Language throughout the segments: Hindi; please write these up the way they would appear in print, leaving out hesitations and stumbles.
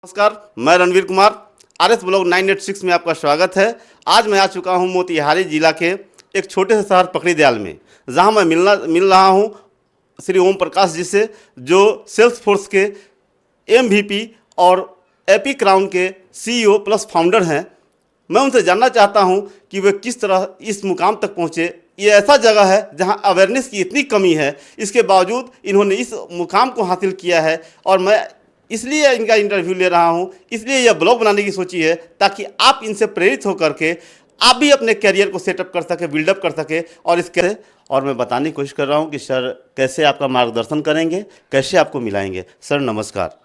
नमस्कार, मैं रणवीर कुमार। RS ब्लॉग 986 में आपका स्वागत है। आज मैं आ चुका हूं मोतिहारी जिला के एक छोटे से शहर पकड़ीदयाल में, जहां मैं मिल रहा हूं श्री ओम प्रकाश जी से, जो सेल्स फोर्स के MVP और एपी क्राउन के CEO प्लस फाउंडर हैं। मैं उनसे जानना चाहता हूं कि वे किस तरह इस मुकाम तक पहुंचे। ये ऐसा जगह है जहां अवेयरनेस की इतनी कमी है, इसके बावजूद इन्होंने इस मुकाम को हासिल किया है। और मैं इसलिए इनका इंटरव्यू ले रहा हूं, इसलिए यह ब्लॉग बनाने की सोची है, ताकि आप इनसे प्रेरित होकर के आप भी अपने करियर को सेटअप कर सके, बिल्डअप कर सके। और इसके और मैं बताने की कोशिश कर रहा हूं कि सर कैसे आपका मार्गदर्शन करेंगे, कैसे आपको मिलाएंगे। सर नमस्कार।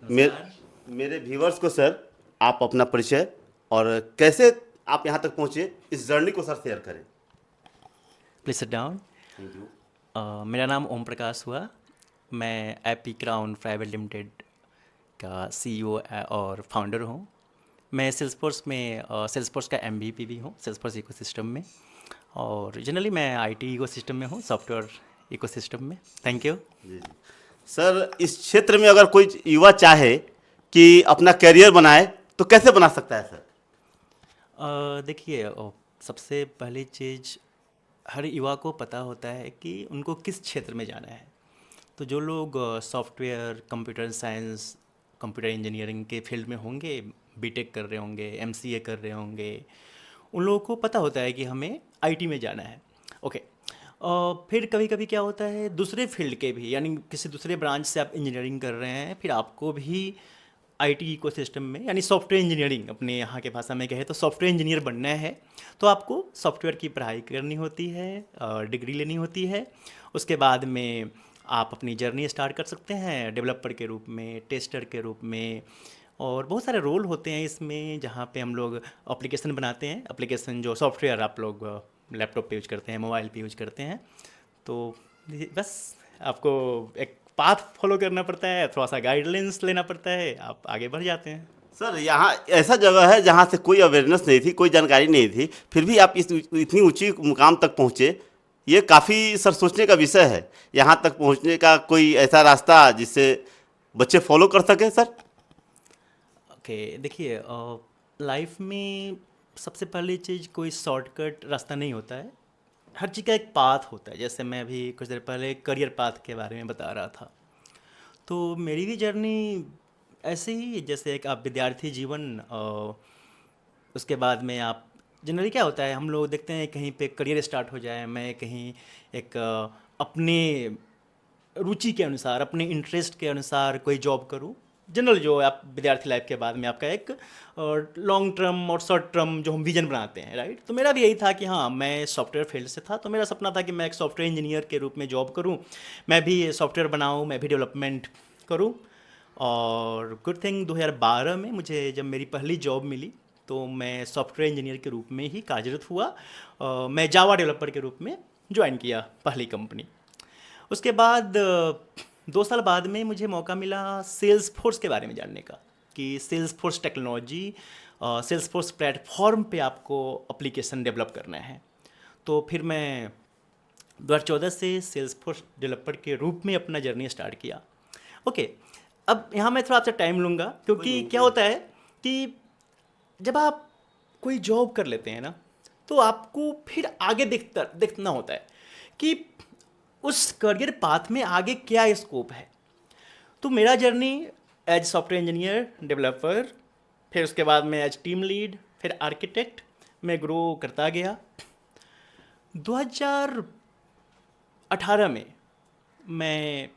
मे, नमस्कार। मेरे व्यूवर्स को सर आप अपना परिचय और कैसे आप यहाँ तक पहुँचे, इस जर्नी को सर शेयर करें। Please sit down. Thank you. मेरा नाम ओम प्रकाश हुआ। मैं एपी क्राउन प्राइवेट लिमिटेड का CEO और फाउंडर हूँ। मैं सेल्सफोर्स का MVP भी हूँ, सेल्सफोर्स इकोसिस्टम में। और जनरली मैं IT इकोसिस्टम में हूँ, सॉफ्टवेयर इकोसिस्टम में। Thank you. जी जी। सर इस क्षेत्र में अगर कोई युवा चाहे कि अपना करियर बनाए, तो कैसे बना सकता है सर? देखिए, सबसे पहली चीज़, हर युवा को पता होता है कि उनको किस क्षेत्र में जाना है। तो जो लोग software, computer science, computer engineering के फील्ड में होंगे, बीटेक कर रहे होंगे, MCA कर रहे होंगे, उन लोगों को पता होता है कि हमें IT में जाना है। ओके। फिर कभी कभी क्या होता है, दूसरे फील्ड के भी, यानी किसी दूसरे ब्रांच से आप इंजीनियरिंग कर रहे हैं, फिर आपको भी IT इकोसिस्टम में, यानी सॉफ्टवेयर इंजीनियरिंग, अपने यहाँ के भाषा में कहे तो सॉफ्टवेयर इंजीनियर बनना है, तो आपको सॉफ्टवेयर की पढ़ाई करनी होती है, डिग्री लेनी होती है। उसके बाद में आप अपनी जर्नी स्टार्ट कर सकते हैं डेवलपर के रूप में, टेस्टर के रूप में। और बहुत सारे रोल होते हैं इसमें, जहाँ पे हम लोग एप्लीकेशन बनाते हैं। एप्लीकेशन जो सॉफ्टवेयर आप लोग लैपटॉप पे यूज करते हैं, मोबाइल पे यूज करते हैं। तो बस आपको एक पाथ फॉलो करना पड़ता है, थोड़ा सा गाइडलाइंस लेना पड़ता है, आप आगे बढ़ जाते हैं। सर यहाँ ऐसा जगह है जहाँ से कोई अवेयरनेस नहीं थी, कोई जानकारी नहीं थी, फिर भी आप इस इतनी ऊंची मुकाम तक पहुँचे। ये काफ़ी सर सोचने का विषय है। यहाँ तक पहुँचने का कोई ऐसा रास्ता जिससे बच्चे फॉलो कर सकें सर? ओके, देखिए, लाइफ में सबसे पहली चीज़, कोई शॉर्टकट रास्ता नहीं होता है। हर चीज़ का एक पाथ होता है। जैसे मैं अभी कुछ देर पहले करियर पाथ के बारे में बता रहा था, तो मेरी भी जर्नी ऐसे ही, जैसे एक आप विद्यार्थी जीवन, उसके बाद में आप, जनरली क्या होता है, हम लोग देखते हैं कहीं पे करियर स्टार्ट हो जाए, मैं कहीं एक अपने रुचि के अनुसार, अपने इंटरेस्ट के अनुसार कोई जॉब करूं। जनरल जो आप विद्यार्थी लाइफ के बाद में आपका एक लॉन्ग टर्म और शॉर्ट टर्म जो हम विजन बनाते हैं, राइट। तो मेरा भी यही था कि हाँ, मैं सॉफ्टवेयर फील्ड से था, तो मेरा सपना था कि मैं एक सॉफ्टवेयर इंजीनियर के रूप में जॉब करूं, मैं भी सॉफ्टवेयर बनाऊं, मैं भी डेवलपमेंट करूं। और गुड थिंग, 2012 में मुझे जब मेरी पहली जॉब मिली, तो मैं सॉफ्टवेयर इंजीनियर के रूप में ही कार्यरत हुआ। मैं जावा डेवलपर के रूप में ज्वाइन किया पहली कंपनी। उसके बाद 2 साल बाद में मुझे मौका मिला सेल्स फोर्स के बारे में जानने का, कि Salesforce technology, Salesforce platform पे आपको एप्लीकेशन डेवलप करना है। तो फिर मैं 2014 से सेल्स फोर्स डेवलपर के रूप में अपना जर्नी स्टार्ट किया। ओके। अब यहाँ मैं थोड़ा आपसे टाइम लूँगा, क्योंकि क्या होता है कि जब आप कोई जॉब कर लेते हैं ना, तो आपको फिर आगे देखना होता है कि उस करियर पाथ में आगे क्या स्कोप है। तो मेरा journey as software engineer, developer, फिर उसके बाद में एज टीम लीड, फिर आर्किटेक्ट, मैं ग्रो करता गया। 2018 में मैं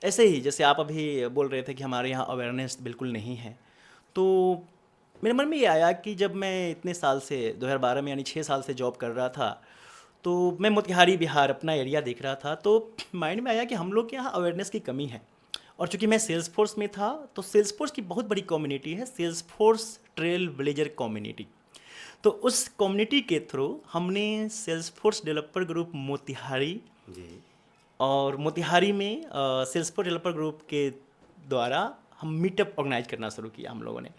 ऐसे ही, जैसे आप अभी बोल रहे थे कि हमारे यहाँ अवेयरनेस बिल्कुल नहीं है, तो मेरे मन में ये आया कि जब मैं इतने साल से 2012 में, यानी 6 साल से जॉब कर रहा था, तो मैं मोतिहारी बिहार अपना एरिया देख रहा था, तो माइंड में आया कि हम लोग के यहाँ अवेयरनेस की कमी है। और चूंकि मैं सेल्स फोर्स में था, तो सेल्स फोर्स की बहुत बड़ी कम्युनिटी है, Salesforce Trailblazer community. तो उस कम्युनिटी के थ्रू हमने Salesforce developer group Motihari, जी। और मोतिहारी में सेल्स फोर्स डेवलपर ग्रुप के द्वारा हम मीटअप ऑर्गेनाइज करना शुरू किया हम लोगों ने।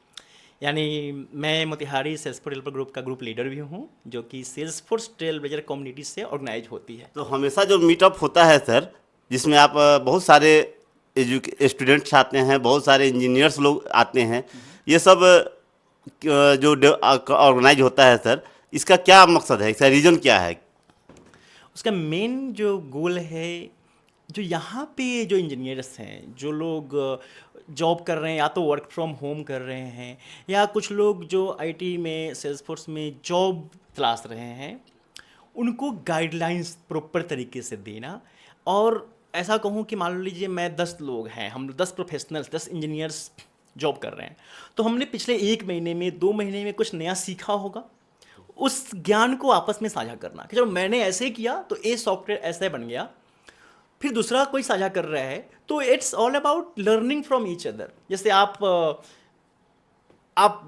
यानी मैं Motihari Salesforce developer group का ग्रुप लीडर भी हूँ, जो कि Salesforce Trailblazer community से ऑर्गेनाइज होती है। तो हमेशा जो मीटअप होता है सर, जिसमें आप बहुत सारे स्टूडेंट्स आते हैं, बहुत सारे इंजीनियर्स लोग आते हैं, ये सब जो ऑर्गेनाइज होता है सर, इसका क्या मकसद है, इसका रीज़न क्या है? उसका मेन जो गोल है, जो यहाँ पे जो इंजीनियर्स हैं, जो लोग जॉब कर रहे हैं या तो वर्क फ्रॉम होम कर रहे हैं, या कुछ लोग जो आईटी में सेल्सफोर्स में जॉब तलाश रहे हैं, उनको गाइडलाइंस प्रॉपर तरीके से देना। और ऐसा कहूँ कि मान लीजिए मैं 10 लोग हैं, हम 10 प्रोफेशनल्स, 10 इंजीनियर्स जॉब कर रहे हैं, तो हमने पिछले 1 महीने में, 2 महीने में कुछ नया सीखा होगा, उस ज्ञान को आपस में साझा करना कि जब मैंने ऐसे किया तो ये सॉफ्टवेयर ऐसे बन गया, फिर दूसरा कोई साझा कर रहा है, तो it's all about learning from each other. जैसे आप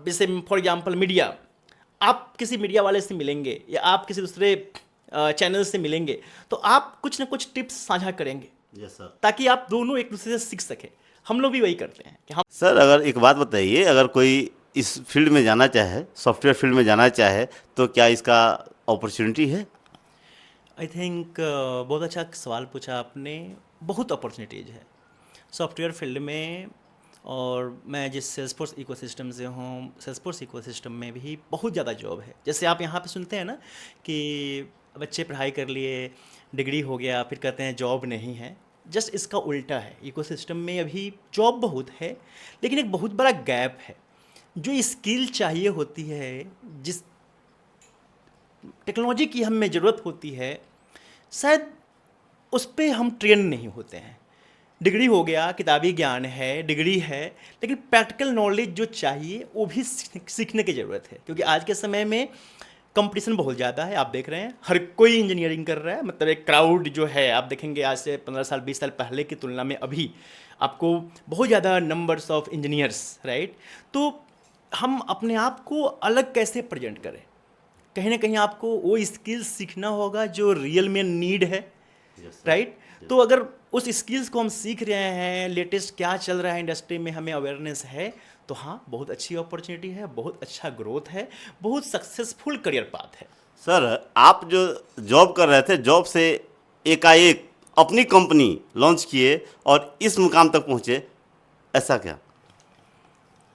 जैसे फॉर एग्जांपल मीडिया, आप किसी मीडिया वाले से मिलेंगे या आप किसी दूसरे चैनल से मिलेंगे, तो आप कुछ ना कुछ टिप्स साझा करेंगे यस सर। ताकि आप दोनों एक दूसरे से सीख सकें। हम लोग भी वही करते हैं कि हम सर अगर एक बात बताइए, अगर कोई इस फील्ड में जाना चाहे, सॉफ्टवेयर फील्ड में जाना चाहे, तो क्या इसका अपॉर्चुनिटी है? आई थिंक बहुत अच्छा सवाल पूछा आपने। बहुत अपॉर्चुनिटीज़ है सॉफ्टवेयर फील्ड में। और मैं जिस सेल्सफोर्स इकोसिस्टम से हूँ, सेल्सफोर्स इकोसिस्टम में भी बहुत ज़्यादा जॉब है। जैसे आप यहाँ पे सुनते हैं ना कि बच्चे पढ़ाई कर लिए, डिग्री हो गया, फिर कहते हैं जॉब नहीं है। जस्ट इसका उल्टा है, इकोसिस्टम में अभी जॉब बहुत है, लेकिन एक बहुत बड़ा गैप है। जो स्किल चाहिए होती है, जिस टेक्नोलॉजी की हमें ज़रूरत होती है, शायद उस पे हम ट्रेन नहीं होते हैं। डिग्री हो गया, किताबी ज्ञान है, डिग्री है, लेकिन प्रैक्टिकल नॉलेज जो चाहिए वो भी सीखने की ज़रूरत है। क्योंकि आज के समय में कंपटीशन बहुत ज़्यादा है। आप देख रहे हैं हर कोई इंजीनियरिंग कर रहा है, मतलब एक क्राउड जो है, आप देखेंगे आज से 15 साल 20 साल पहले की तुलना में अभी आपको बहुत ज़्यादा नंबर्स ऑफ इंजीनियर्स, राइट। तो हम अपने आप को अलग कैसे प्रेजेंट करें? कहीं ना कहीं आपको वो स्किल्स सीखना होगा जो रियल में नीड है, राइट। तो अगर उस स्किल्स को हम सीख रहे हैं, लेटेस्ट क्या चल रहा है इंडस्ट्री में हमें अवेयरनेस है, तो हाँ, बहुत अच्छी अपॉर्चुनिटी है, बहुत अच्छा ग्रोथ है, बहुत सक्सेसफुल करियर पाथ है। सर आप जो जॉब कर रहे थे, जॉब से एकाएक अपनी कंपनी लॉन्च किए और इस मुकाम तक पहुँचे, ऐसा क्या?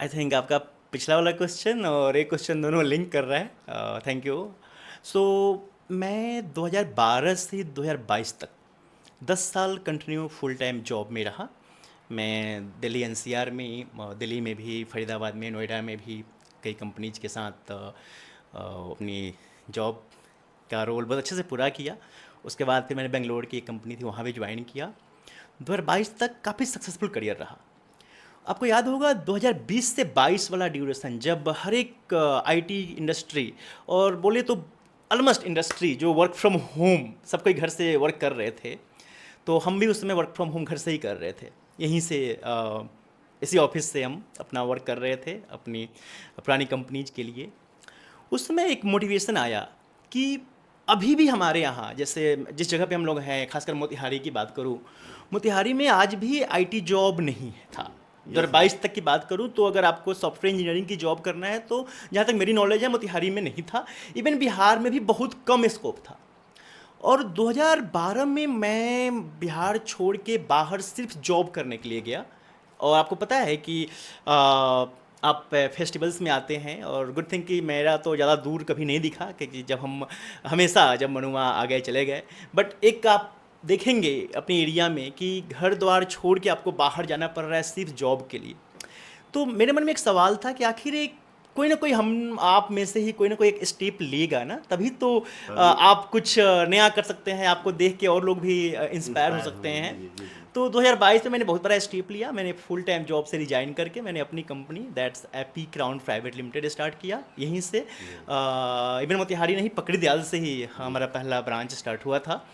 आई थिंक आपका पिछला वाला क्वेश्चन और एक क्वेश्चन दोनों लिंक कर रहा है। Thank you. सो मैं 2012 से 2022 तक 10 साल कंटिन्यू फुल टाइम जॉब में रहा। मैं दिल्ली एनसीआर में, दिल्ली में भी, फरीदाबाद में, नोएडा में भी कई कंपनीज के साथ अपनी जॉब का रोल बहुत अच्छे से पूरा किया। उसके बाद फिर मैंने बेंगलोर की एक कंपनी थी, वहाँ भी ज्वाइन किया। 2022 तक काफ़ी सक्सेसफुल करियर रहा। आपको याद होगा 2020 से 22 वाला ड्यूरेशन, जब हर एक आईटी इंडस्ट्री और बोले तो ऑलमोस्ट इंडस्ट्री जो वर्क फ्रॉम होम, सब कोई घर से वर्क कर रहे थे, तो हम भी उस समय वर्क फ्रॉम होम घर से ही कर रहे थे। यहीं से इसी ऑफिस से हम अपना वर्क कर रहे थे अपनी पुरानी कंपनीज के लिए। उस समय एक मोटिवेशन आया कि अभी भी हमारे यहाँ, जैसे जिस जगह पे हम लोग हैं, खासकर मोतिहारी की बात करूँ, मोतिहारी में आज भी आईटी जॉब नहीं था। 2022 तक की बात करूँ तो अगर आपको सॉफ्टवेयर इंजीनियरिंग की जॉब करना है तो जहाँ तक मेरी नॉलेज है मोतिहारी में नहीं था। इवन बिहार में भी बहुत कम स्कोप था। और 2012 में मैं बिहार छोड़ के बाहर सिर्फ जॉब करने के लिए गया। और आपको पता है कि आप फेस्टिवल्स में आते हैं, और गुड थिंग कि मेरा तो ज़्यादा दूर कभी नहीं दिखा, क्योंकि जब हम हमेशा जब मनुआ आ गए चले गए। बट एक आप देखेंगे अपने एरिया में कि घर द्वार छोड़ के आपको बाहर जाना पड़ रहा है सिर्फ जॉब के लिए। तो मेरे मन में एक सवाल था कि आखिर एक कोई ना कोई हम आप में से ही कोई ना कोई एक स्टेप लेगा ना, तभी तो आप कुछ नया कर सकते हैं, आपको देख के और लोग भी इंस्पायर हो सकते हैं। तो 2022 में मैंने बहुत बड़ा स्टेप लिया। मैंने फुल टाइम जॉब से रिजाइन करके मैंने अपनी company that's AP crown private limited start किया। यहीं से इवन मोतिहारी नहीं, पकड़ी दयाल से ही हमारा पहला ब्रांच स्टार्ट हुआ था।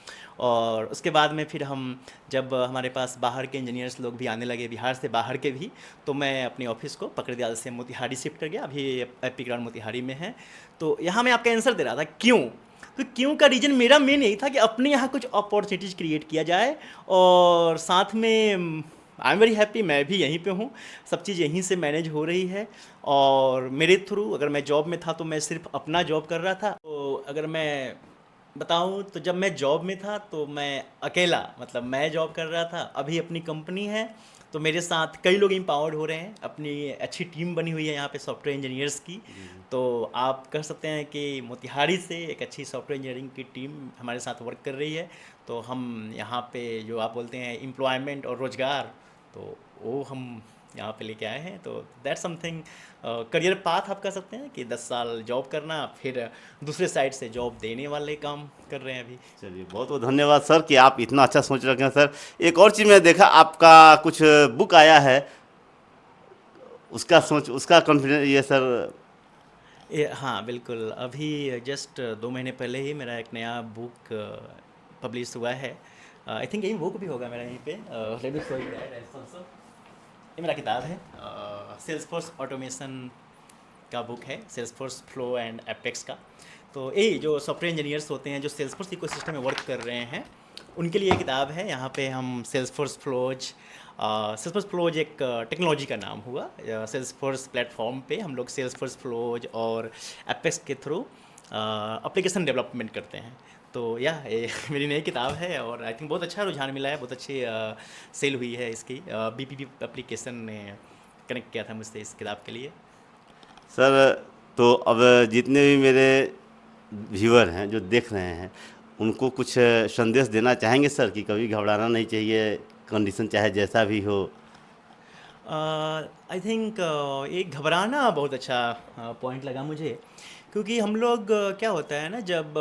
और उसके बाद में फिर हम जब हमारे पास बाहर के इंजीनियर्स लोग भी आने लगे, बिहार से बाहर के भी, तो मैं अपनी ऑफिस को पकड़ी दयाल से मोतिहारी शिफ्ट कर गया। अभी एपी क्राउन मोतिहारी में है। तो यहाँ मैं आपका आंसर दे रहा था क्यों। तो क्यों का रीज़न मेरा मेन यही था कि अपने यहाँ कुछ अपॉर्चुनिटीज़ क्रिएट किया जाए, और साथ में आई एम वेरी हैप्पी, मैं भी यहीं पे हूँ, सब चीज़ यहीं से मैनेज हो रही है। और मेरे थ्रू, अगर मैं जॉब में था तो मैं सिर्फ अपना जॉब कर रहा था, तो अगर मैं बताऊँ तो जब मैं जॉब में था तो मैं अकेला, मतलब मैं जॉब कर रहा था। अभी अपनी कंपनी है तो मेरे साथ कई लोग एम्पावर्ड हो रहे हैं, अपनी अच्छी टीम बनी हुई है यहाँ पे सॉफ्टवेयर इंजीनियर्स की। तो आप कह सकते हैं कि मोतिहारी से एक अच्छी सॉफ्टवेयर इंजीनियरिंग की टीम हमारे साथ वर्क कर रही है। तो हम यहाँ पे जो आप बोलते हैं एम्प्लॉयमेंट और रोज़गार, तो वो हम यहाँ पे लेके आए हैं। तो दैट समथिंग करियर पाथ आप कह सकते हैं कि 10 साल जॉब करना, फिर दूसरे साइड से जॉब देने वाले काम कर रहे हैं अभी। चलिए, बहुत बहुत धन्यवाद सर कि आप इतना अच्छा सोच रखे हैं सर। एक और चीज़ मैं देखा, आपका कुछ बुक आया है, उसका सोच, उसका कॉन्फिडेंस ये सर। हाँ बिल्कुल, अभी जस्ट 2 महीने पहले ही मेरा एक नया बुक पब्लिश हुआ है। आई थिंक यही बुक भी होगा मेरा यहीं पे। let me show you that also। ये मेरा किताब है, सेल्सफोर्स ऑटोमेशन का बुक है, सेल्सफोर्स फ्लो एंड एपेक्स का। तो ये जो सॉफ्टवेयर इंजीनियर्स होते हैं जो सेल्सफोर्स इकोसिस्टम में वर्क कर रहे हैं, उनके लिए ये किताब है। यहाँ पे हम सेल्सफोर्स फ्लोज एक टेक्नोलॉजी का नाम हुआ। सेल्सफोर्स प्लेटफॉर्म पे हम लोग सेल्सफोर्स फ्लोज और एपेक्स के थ्रू एप्लीकेशन डेवलपमेंट करते हैं। तो ये मेरी नई किताब है और आई थिंक बहुत अच्छा रुझान मिला है, बहुत अच्छी सेल हुई है इसकी। बीपीपी एप्लीकेशन ने कनेक्ट किया था मुझसे इस किताब के लिए। सर, तो अब जितने भी मेरे व्यूअर हैं जो देख रहे हैं, उनको कुछ संदेश देना चाहेंगे सर कि कभी घबराना नहीं चाहिए, कंडीशन चाहे जैसा भी हो। आई थिंक एक घबराना बहुत अच्छा पॉइंट लगा मुझे, क्योंकि हम लोग क्या होता है ना, जब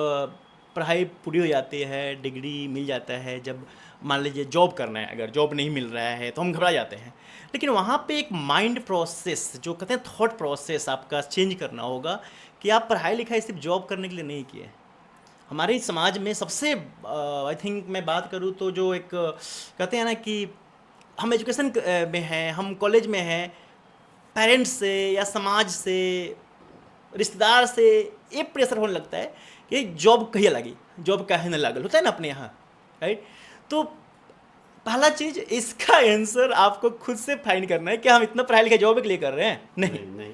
पढ़ाई पूरी हो जाती है, डिग्री मिल जाता है, जब मान लीजिए जॉब करना है, अगर जॉब नहीं मिल रहा है तो हम घबरा जाते हैं। लेकिन वहाँ पे एक माइंड प्रोसेस, जो कहते हैं थॉट प्रोसेस, आपका चेंज करना होगा कि आप पढ़ाई लिखाई सिर्फ जॉब करने के लिए नहीं किए। हमारे समाज में सबसे आई थिंक मैं बात करूँ तो जो एक कहते हैं ना कि हम एजुकेशन में हैं, हम कॉलेज में हैं, पेरेंट्स से या समाज से, रिश्तेदार से ये प्रेशर होने लगता है कि जॉब कहिए लगी, जॉब काहे न लागल, होता है ना अपने यहाँ, राइट। तो पहला चीज़, इसका आंसर आपको खुद से फाइंड करना है कि हम इतना पढ़ाई लिखाई जॉब के लिए कर रहे हैं। नहीं, नहीं।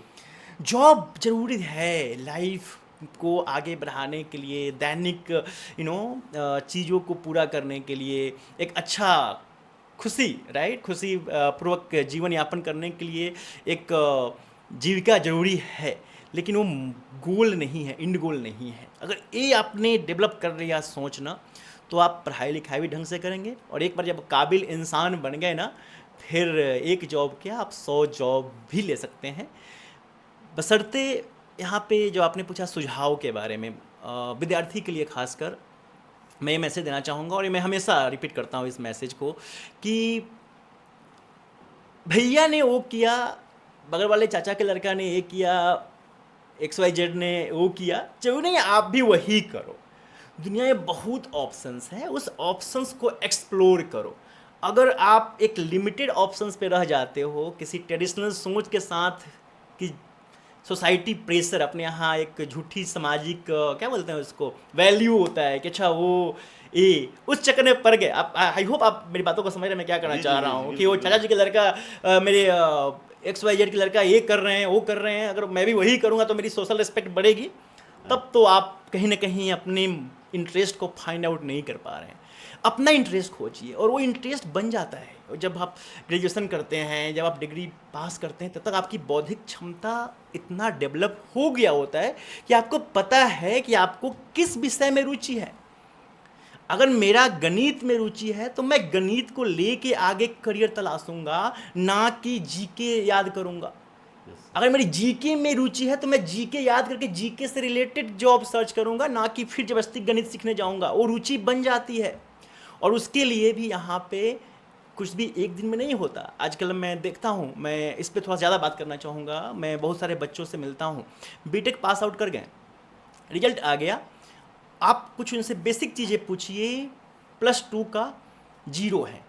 जॉब जरूरी है लाइफ को आगे बढ़ाने के लिए, दैनिक चीज़ों को पूरा करने के लिए, एक अच्छा खुशी, राइट, खुशी पूर्वक जीवन यापन करने के लिए एक जीविका जरूरी है। लेकिन वो गोल नहीं है, इंड गोल नहीं है। अगर ये आपने डेवलप कर लिया सोचना, तो आप पढ़ाई लिखाई भी ढंग से करेंगे, और एक बार जब काबिल इंसान बन गए ना, फिर एक जॉब क्या, आप 100 जॉब भी ले सकते हैं। बशर्ते यहाँ पे जो आपने पूछा सुझाव के बारे में, विद्यार्थी के लिए खासकर मैं ये मैसेज देना चाहूँगा, और ये मैं हमेशा रिपीट करता हूँ इस मैसेज को, कि भैया ने वो किया, बगल वाले चाचा के लड़का ने ये किया, XYZ ने वो किया, जरूरी नहीं आप भी वही करो। दुनिया में बहुत ऑप्शंस हैं, उस ऑप्शंस को एक्सप्लोर करो। अगर आप एक लिमिटेड ऑप्शंस पे रह जाते हो, किसी ट्रेडिशनल सोच के साथ, कि सोसाइटी प्रेशर, अपने यहाँ एक झूठी सामाजिक क्या बोलते हैं उसको, वैल्यू होता है कि अच्छा वो उस चक्कर में पड़ गए। आप, आई होप आप मेरी बातों को समझ रहे हैं मैं क्या करना चाह रहा हूँ, कि वो चाचा जी के लड़का मेरे XYZ के लड़का ये कर रहे हैं, वो कर रहे हैं, अगर मैं भी वही करूँगा तो मेरी सोशल रिस्पेक्ट बढ़ेगी। तब तो आप कहीं ना कहीं अपने इंटरेस्ट को फाइंड आउट नहीं कर पा रहे हैं। अपना इंटरेस्ट खोजिए, और वो इंटरेस्ट बन जाता है। और जब आप ग्रेजुएशन करते हैं, जब आप डिग्री पास करते हैं, तब तक आपकी बौद्धिक क्षमता इतना डेवलप हो गया होता है कि आपको पता है कि आपको किस विषय में रुचि है। अगर मेरा गणित में रुचि है तो मैं गणित को लेके आगे करियर तलाशूंगा, ना कि जीके याद करूंगा। अगर मेरी जीके में रुचि है तो मैं जीके याद करके जीके से रिलेटेड जॉब सर्च करूंगा, ना कि फिर जबरदस्ती गणित सीखने जाऊंगा। वो रुचि बन जाती है, और उसके लिए भी यहाँ पे कुछ भी एक दिन में नहीं होता। आजकल मैं देखता हूँ, मैं इस पे थोड़ा ज़्यादा बात करना चाहूँगा, मैं बहुत सारे बच्चों से मिलता हूँ, बीटेक पास आउट कर गए, रिजल्ट आ गया, आप कुछ उनसे बेसिक चीज़ें पूछिए, +2 का 0 है,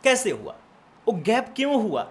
कैसे हुआ, वो गैप क्यों हुआ।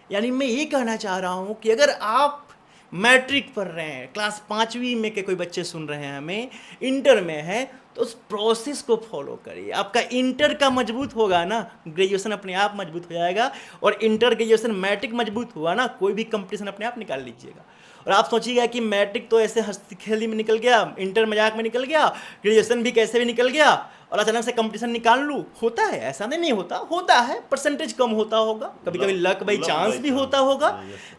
यानी मैं ये कहना चाह रहा हूँ कि अगर आप मैट्रिक पढ़ रहे हैं, क्लास 5वीं में के कोई बच्चे सुन रहे हैं हमें, इंटर में है, तो उस प्रोसेस को फॉलो करिए। आपका इंटर का मजबूत होगा ना, ग्रेजुएशन अपने आप मजबूत हो जाएगा, और इंटर ग्रेजुएशन मैट्रिक मजबूत हुआ ना, कोई भी कंपटीशन अपने आप निकाल लीजिएगा। और आप सोचिएगा कि मैट्रिक तो ऐसे हंसी खेली में निकल गया, इंटर मजाक में निकल गया, ग्रेजुएशन भी कैसे भी निकल गया, और अचानक से कंपटीशन निकाल लूँ। होता है, ऐसा नहीं होता, होता है, परसेंटेज कम होता होगा, कभी कभी लक बाई चांस भी होता होगा,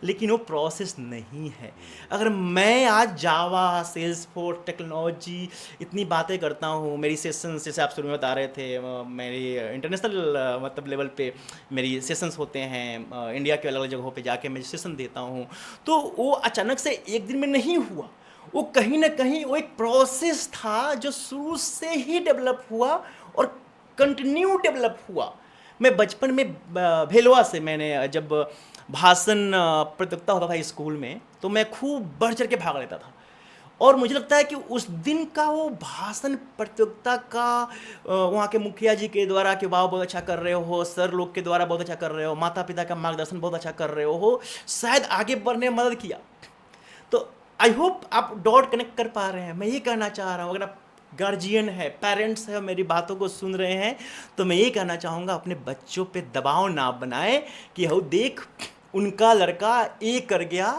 लेकिन वो प्रोसेस नहीं है। अगर मैं आज जावा, सेल्सफोर्स, टेक्नोलॉजी इतनी बातें करता हूँ, मेरी सेशंस जैसे आप शुरू में बता रहे थे, मेरी इंटरनेशनल मतलब लेवल पे मेरी सेशंस होते हैं, इंडिया के अलग अलग जगहों पे जाके मैं सेशन देता हूँ, तो वो अचानक से एक दिन में नहीं हुआ। वो कहीं ना कहीं वो एक प्रोसेस था जो शुरू से ही डेवलप हुआ और कंटिन्यू डेवलप हुआ। मैं बचपन में भेलवा से मैंने जब भाषण प्रतियोगिता होता था स्कूल में, तो मैं खूब बढ़ चढ़ के भाग लेता था। और मुझे लगता है कि उस दिन का वो भाषण प्रतियोगिता का वहाँ के मुखिया जी के द्वारा कि वाह बहुत अच्छा कर रहे हो, सर लोग के द्वारा बहुत अच्छा कर रहे हो, माता पिता का मार्गदर्शन बहुत अच्छा कर रहे हो, शायद आगे बढ़ने में मदद किया। तो आई होप आप डॉट कनेक्ट कर पा रहे हैं। मैं ये कहना चाह रहा हूँ, अगर आप गार्जियन है, पेरेंट्स है, मेरी बातों को सुन रहे हैं, तो मैं ये कहना चाहूँगा अपने बच्चों पे दबाव ना बनाए कि हो देख उनका लड़का ये कर गया,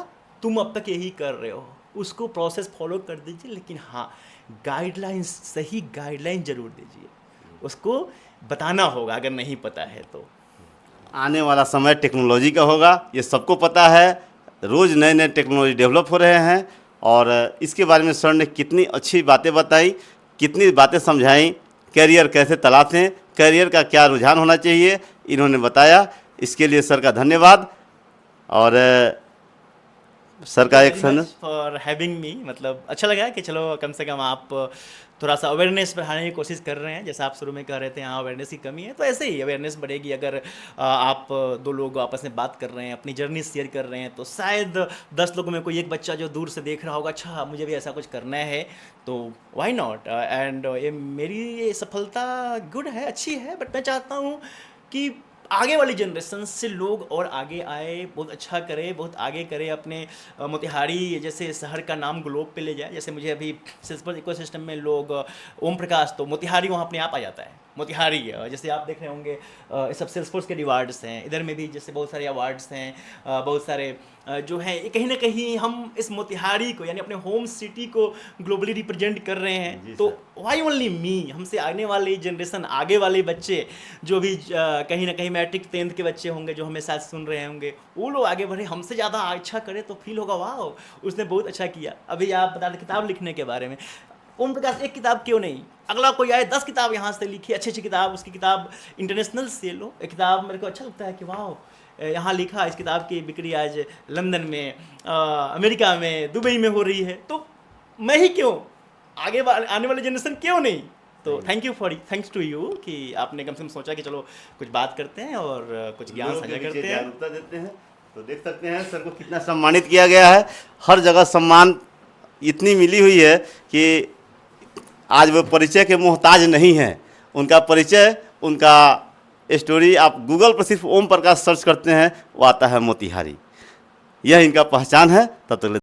तुम अब तक यही कर रहे हो। उसको प्रोसेस फॉलो कर दीजिए, लेकिन हाँ गाइडलाइंस, सही गाइडलाइन जरूर दीजिए, उसको बताना होगा अगर नहीं पता है तो। आने वाला समय टेक्नोलॉजी का होगा, ये सबको पता है। रोज़ नए नए टेक्नोलॉजी डेवलप हो रहे हैं, और इसके बारे में सर ने कितनी अच्छी बातें बताई, कितनी बातें समझाई, करियर कैसे तलाशें, करियर का क्या रुझान होना चाहिए, इन्होंने बताया। इसके लिए सर का धन्यवाद। और सर का एक सन फॉर हैविंग मी, मतलब अच्छा लगा कि चलो कम से कम आप थोड़ा सा अवेयरनेस बढ़ाने की कोशिश कर रहे हैं। जैसा आप शुरू में कह रहे थे यहाँ अवेयरनेस की कमी है, तो ऐसे ही अवेयरनेस बढ़ेगी अगर आप दो लोग आपस में बात कर रहे हैं, अपनी जर्नी शेयर कर रहे हैं, तो शायद 10 लोगों में कोई एक बच्चा जो दूर से देख रहा होगा, अच्छा मुझे भी ऐसा कुछ करना है, तो वाई नॉट। एंड ये मेरी ये सफलता गुड है, अच्छी है, बट मैं चाहता हूँ कि आगे वाली जनरेशन से लोग और आगे आए, बहुत अच्छा करे, बहुत आगे करे, अपने मोतिहारी जैसे शहर का नाम ग्लोब पे ले जाए। जैसे मुझे अभी सेल्सफोर्स इकोसिस्टम में लोग ओम प्रकाश, तो मोतिहारी वहाँ अपने आप आ जाता है। मोतिहारी जैसे आप देख रहे होंगे ये सब सेल्सफोर्स के रिवार्ड्स हैं, इधर में भी जैसे बहुत सारे अवार्ड्स हैं, बहुत सारे जो हैं, ये कहीं ना कहीं हम इस मोतिहारी को यानी अपने होम सिटी को ग्लोबली रिप्रेजेंट कर रहे हैं। तो वाई ओनली मी, हमसे आने वाली जनरेशन, आगे वाले बच्चे जो भी कहीं ना कहीं मैट्रिक 10th के बच्चे होंगे जो हमें साथ सुन रहे होंगे, वो लोग आगे बढ़े, हमसे ज़्यादा अच्छा करे, तो फील होगा वाह उसने बहुत अच्छा किया। अभी आप बता दें किताब लिखने के बारे में, ओम प्रकाश एक किताब क्यों नहीं, अगला कोई आए 10 किताब यहाँ से लिखी, अच्छी अच्छी किताब, उसकी किताब इंटरनेशनल से लो। एक किताब मेरे को अच्छा लगता है कि वाह यहाँ लिखा, इस किताब की बिक्री आज लंदन में, अमेरिका में, दुबई में हो रही है, तो मैं ही क्यों, आगे आने वाली जनरेशन क्यों नहीं। तो थैंक्स टू यू कि आपने कम से कम सोचा कि चलो कुछ बात करते हैं और कुछ ज्ञान साझा करते हैं, जागरूकता देते हैं। तो देख सकते हैं सर को कितना सम्मानित किया गया है, हर जगह सम्मान इतनी मिली हुई है कि आज वो परिचय के मोहताज नहीं हैं। उनका परिचय, उनका स्टोरी आप गूगल पर सिर्फ ओम प्रकाश सर्च करते हैं, वो आता है मोतिहारी। यह इनका पहचान है। तब तक